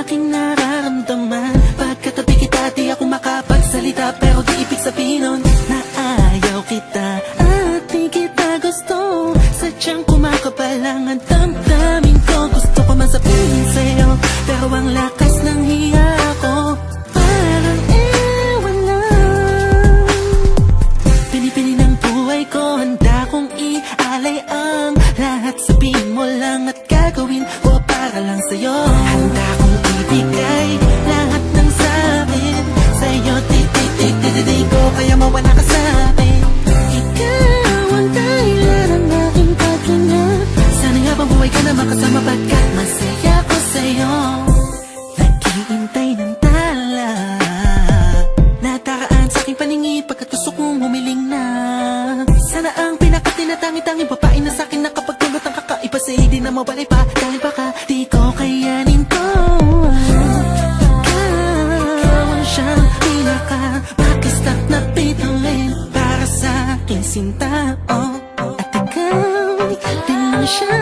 aking nararamdaman. Pagkatabi kita di ako makapagsalita, pero di ibig sabihin nun na ayaw kita at di kita gusto. Sadyang kumakabalang ang damdamin ko. Gusto ko man sabihin sa'yo, pero ang lakas ng hiya ko parang ewan lang. Pinipili ng buhay ko, handa kong ialay ang lahat. Sabihin mo lang at gagawin ko para lang sa'yo. Handa kong ibigay lahat ng sa'kin sa'yo. Di ko kaya mawala ka sa'kin. Ikaw ang dahilan ng aking paghinga. Sana nga bang buhay ka na makasama, pagkat masaya ko sa'yo. Naghihintay ng tala, nadaraan sa aking paningin pagkat gusto kong humiling na. Sana ang pinakatinatanging babae na sa'kin nakapagdulot ng kakaiba, sa hindi na mawalay pa. Dahil baka di ko kayanin to. Ikaw ang siyang pinaka-makistak na bituin para sa aking sinta. Oh, at ikaw din lang siya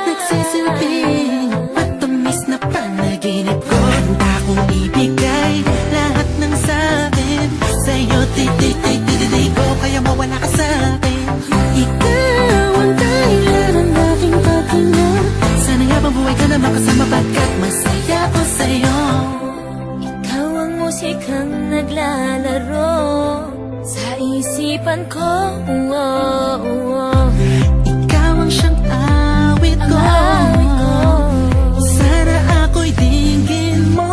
nagsisilbing matamis na panaginip ko. Handa kong ibigay lahat ng sa'kin sa'yo. Di ko kaya mawala ka sa'kin. Ikaw ang dahilan ng aking paghinga. Sana nga bang buhay ka na makasama, pagkat masaya ko sa'yo. Ikaw ang musikang naglalaro sa isipan ko. Ikaw ang siyang awit ko. Sana ako'y dinggin mo.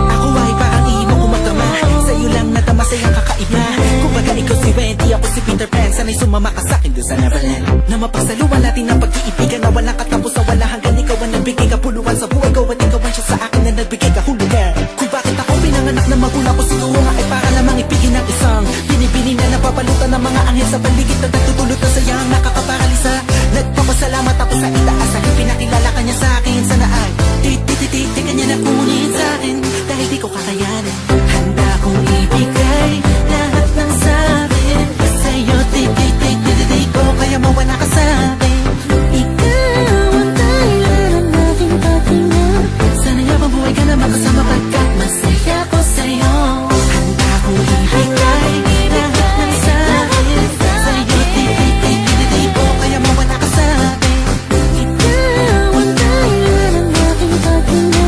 Ako ay parang ihimo kong magdama, sa'yo lang natama sa'yang kakaiba. Kumbaga ikaw si Wendy, ako si Peter Pan. Sana'y sumama ka sa'kin doon sa Neverland, na mapagsaluhan natin ang pag-iibigan na walang katapos, na wala hanggan. Ikaw ang nagbigay kapuluhan sa buhay ko, at ikaw ang siya sa akin na nagbigay kahulugan. Kung bakit ako pinanganak na magulang ko, siguro nga ay para lamang ibigin ng isang binibini na napapalutan ng mga anghel sa paligid na nagtutulot ng sayang nakakaparalisa. Nagpapasalamat ako sa itaas sa pinakilala kanya sa akin. Sana ay di kanya na kunin sa akin, dahil di ko kakayanin. Handa kong ibigay lahat ng sa'kin sa'yo. Di ko kaya mawala ka sa'kin. Ikaw ang dahilan ng aking paghinga. Sana nga bang buhay ka na makasama, pagkat masaya ko sa'yo. Handa kong ibigay lahat ng sa'kin sa'yo. Di ko kaya mawala ka sa'kin. Ikaw ang dahilan ng aking paghinga.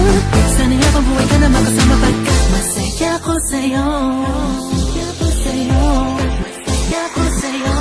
Sana nga bang buhay ka na makasama, pagkat masaya ko sa'yo. Masaya ko sa'yo. Masaya ko sa'yo.